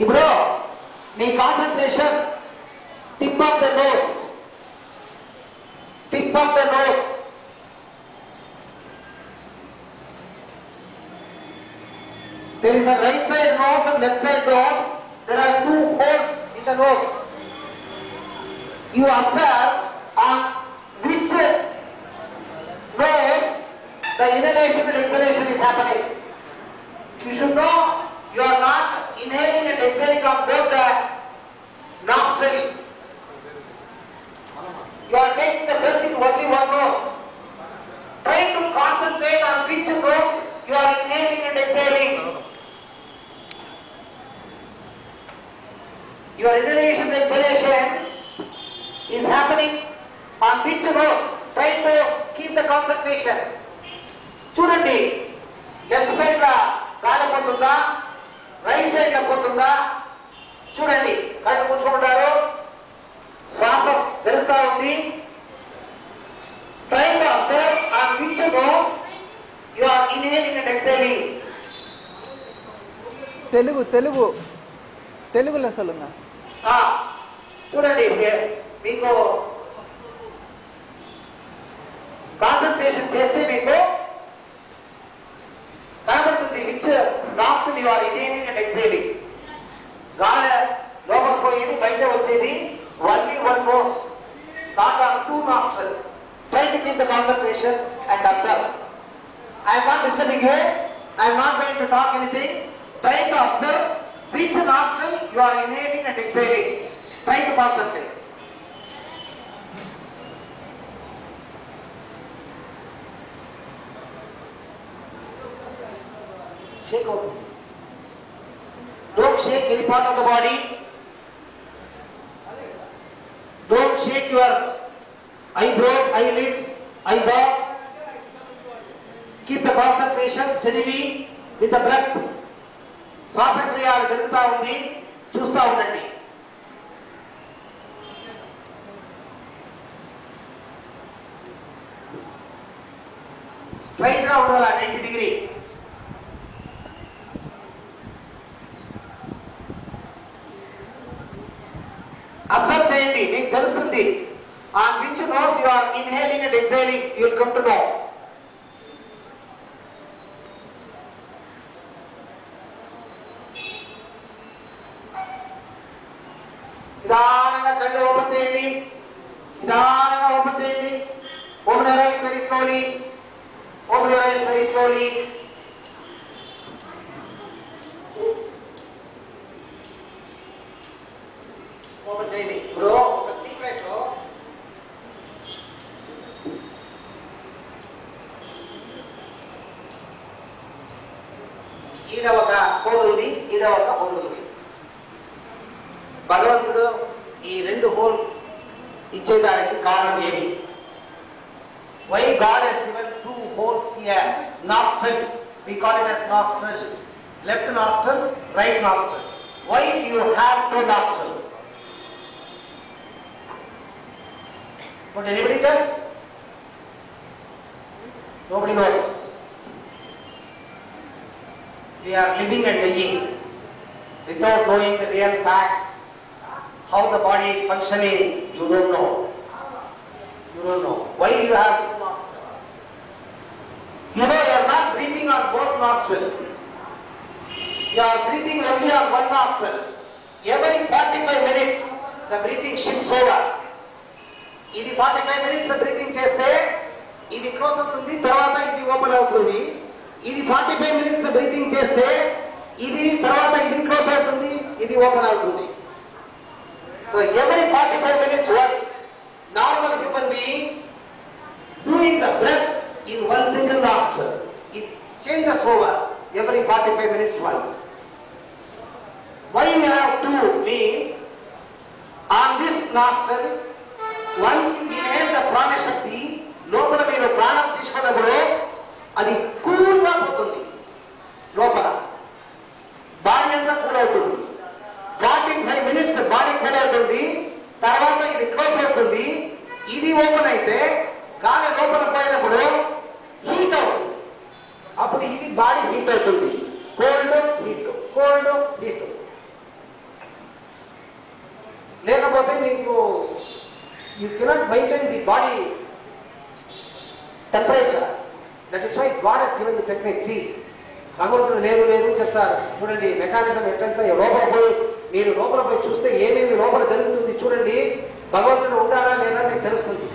ఇప్పుడు నీ concentration tip of the nose, tip of the nose. There is a right side nose and left side nose. There are two holes in the nose. You observe on which nose the inhalation and exhalation is happening. You should know you are not inhaling and exhaling on both the nostril. You are taking the breath in only one nose. Try to concentrate on which nose you are inhaling and exhaling. Your inhalation and exhalation is happening on which nose? Try to keep the concentration. చూడండి, left side లా గాలి పోతుందా, right side లా పోతుందా? చూడండి, కళ్ళు మూసుకుంటారు, శ్వాసం జరుగుతూ ఉంది. Try to observe on which nose you are inhaling and exhaling. తెలుగులో சொல்லுங்க. చూడండి, మీకు కాన్సంట్రేషన్ చేస్తే మీకు కనబడుతుంది which nostril you are inhaling and exhaling. గాలి లోపల పోయేది, బయట వచ్చేది only one nose, not on two nostril. Try to keep the concentration and observe. I am not disturbing you, I am not going to talk anything. Try to observe which nostril you are inhaling and exhaling. Try to concentrate. Shake out. Don't shake any part of the body. Don't shake your eyebrows, eyelids, eyeballs. Keep the concentration steadily with the breath. శ్వాసక్రియ జరుగుతూ ఉంది, చూస్తూ ఉండండి. Straight గా ఉండాలి 90 degree. Observe చేయండి, మీకు తెలుస్తుంది on which nose you are inhaling and exhaling. You will come to know. నిదానంగా కళ్ళు ఓపెన్ చేయండి, నిదానంగా ఓపెన్ చేయండి. Open your eyes very slowly, open your eyes very slowly. Open చేయండి. ఇప్పుడు ఒక సీక్రెట్, ఈడ ఒక హోల్ ఉంది, ఈడ ఒక హోల్ ఉంది. భగవంతుడు ఈ రెండు హోల్ ఇచ్చేదానికి కారణం ఏమి? Why God has given two holes here? Nostrils, we call it as nostril. Left nostril, right nostril. Why you have two nostrils? Would anybody tell? Nobody knows. We are living and dying without knowing the real facts. How the body is functioning, you don't know. You don't know. Why you have two nostrils? You know you are not breathing on both nostrils. You are breathing only on one nostril. Every 45 minutes, the breathing shifts over. ఇది 45 minutes breathing చేస్తే ఇది close అవుతుంది, తర్వాత ఇది open అవుతుంది. ఇది 45 minutes breathing చేస్తే ఇది తర్వాత ఇది క్లోజ్ అవుతుంది, ఇది ఓపెన్ అవుతుంది. So every 45 minutes once, normal human being doing the breath in one single nostril. It changes over every 45 minutes once. Why we have two means, on this nostril, once you inhale the prana shakti, లోపల మీరు ప్రాణం తీసుకున్నప్పుడు అది కూల్గా పోతుంది, లోపల body అంతా cool అవుతుంది. 45 minutes బాడీ కూల్ అవుతుంది, తర్వాత ఇది క్లోజ్ అవుతుంది. ఇది ఓపెన్ అయితే గాలి లోపల పోయినప్పుడు హీట్ అవుతుంది, అప్పుడు ఇది బాడీ హీట్ అవుతుంది. Cold heat, cold heat. లేకపోతే మీకు you cannot maintain the body temperature. That is why God has given the technique. See, భగవంతుడు లేదు లేదు చెప్తారు. చూడండి మెకానిజం ఎట్లంతా లోపల పోయి మీరు లోపల పోయి చూస్తే ఏమేమి లోపల జరుగుతుంది చూడండి. భగవంతుడు ఉంటాడా లేదా మీకు తెలుస్తుంది.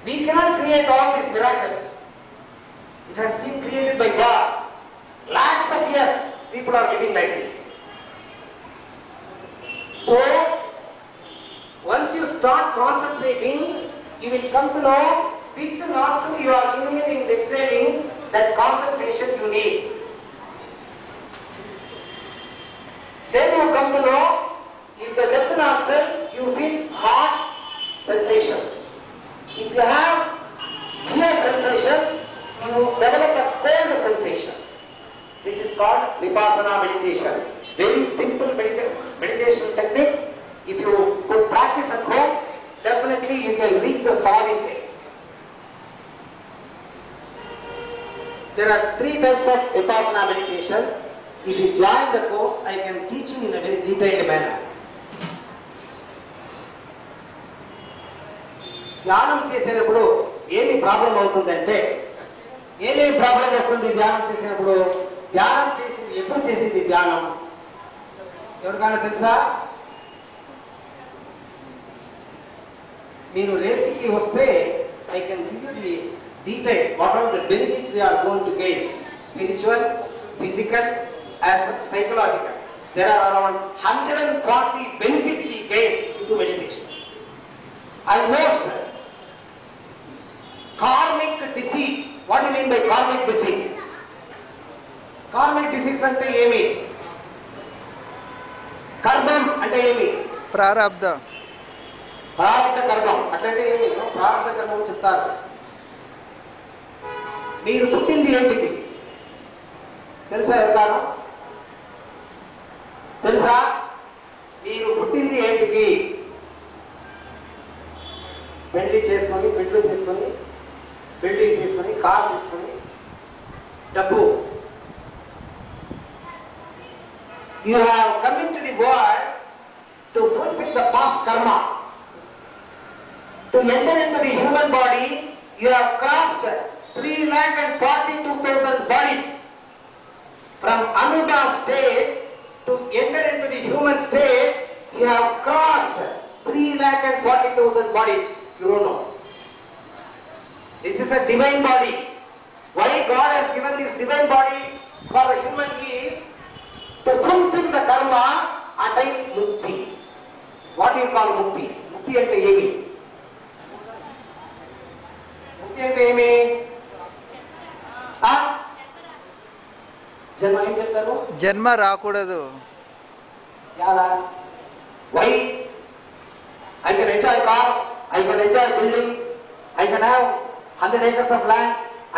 We cannot create all these miracles. It has been created by God. Lakhs of years people are living like this. So once you start concentrating, you will come to know which nostril you are inhaling and exhaling. That concentration you need. Then you come to know, in the left nostril you feel hot sensation. If you have clear sensation, you develop a cold sensation. This is called Vipassana meditation. Very simple meditation technique. If you could practice at home, definitely you can reach the samadhi state. There are 3 types of Vipassana meditation. If you join the course, I can teach you in a very detailed manner. ధ్యానం చేసేటప్పుడు ఏమి problem అవుతుందంటే ఏమేమి problem వస్తుంది ధ్యానం చేసినప్పుడు? ధ్యానం చేసింది ఎప్పుడు చేసేది ధ్యానం ఎవరికైనా తెలుసా? మీరు రేటికి వస్తే I can give you the detail what are the benefits we are going to gain, spiritual, physical as well as psychological. There are around 140 benefits we gain into meditation. Almost karmic disease. What do you mean by karmic disease? Karmic disease ante emi? Karmam ante emi? Prarabdha కర్మం అట్లంటే ఏమి? ప్రారంభ కర్మం చెప్తారు. మీరు పుట్టింది ఏంటికి తెలుసా? ఎవరికాను తెలుసా? మీరు పుట్టింది ఏంటికి? పెళ్లి చేసుకొని బిడ్డలు తీసుకొని బిల్డింగ్ తీసుకొని కార్ తీసుకొని డబ్బు. You have come into the world to fulfill the past karma. To enter into the human body, you have crossed 3,42,000 bodies. From amoeba state to enter into the human state, you have crossed 3,40,000 bodies. You don't know. This is a divine body. Why God has given this divine body for the human is to fulfill the karma, attain mukti. What do you call mukti? Mukti ante emi? Mukti ante emi? జన్మ ఏం చెప్తారు? జన్మ రాకూడదు. ఎలా? Why? I can enjoy car, I can enjoy building, I can have 100 acres of land,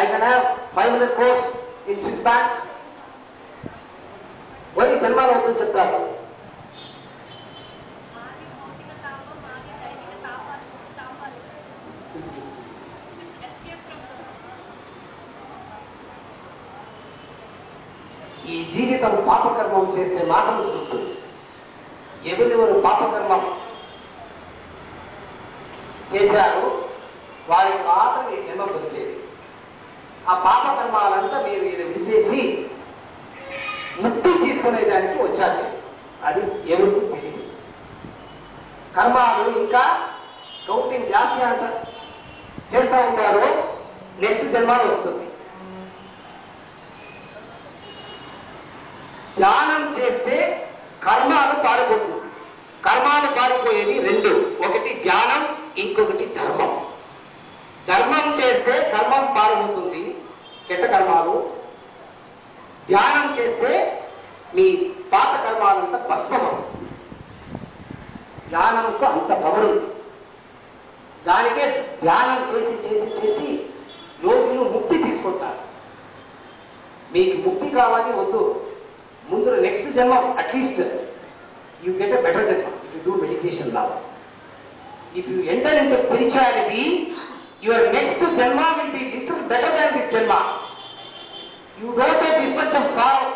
I can have 500 crores in Swiss bank. Why జన్మాలు అవుతుంది చెప్తారు? ఈ జీవితం పాపకర్మం చేస్తే మాత్రం కుదురుతుంది. ఎవరెవరు పాపకర్మం చేశారు వారికి మాత్రం ఈ జన్మ దొరికేది. ఆ పాపకర్మాలంతా మీరు విడిచేసి ముక్తి తీసుకునేదానికి వచ్చారు. అది ఎవరికి తెలియదు. కర్మాలు ఇంకా కౌంటింగ్ జాస్తి అంటారు చేస్తూ ఉంటారు. నెక్స్ట్ జన్మాలు వస్తుంది. ధ్యానం చేస్తే కర్మాలు పారిపోతుంది. కర్మాలు పారిపోయేది 2. ఒకటి ధ్యానం, ఇంకొకటి ధర్మం. ధర్మం చేస్తే కర్మం పారిపోతుంది, కెట్ట కర్మాలు. ధ్యానం చేస్తే మీ పాత కర్మాలంతా భస్మం. ధ్యానంకు అంత పవర్ ఉంది. దానికే ధ్యానం చేసి చేసి చేసి యోగులు ముక్తి తీసుకుంటారు. మీకు ముక్తి కావాలి వద్దు, ముందు నెక్స్ట్ జన్మ at least you get a better jnana if you do meditation now. If you enter into spirituality, your next janma will be little better than this janma. You don't have this much of sorrow.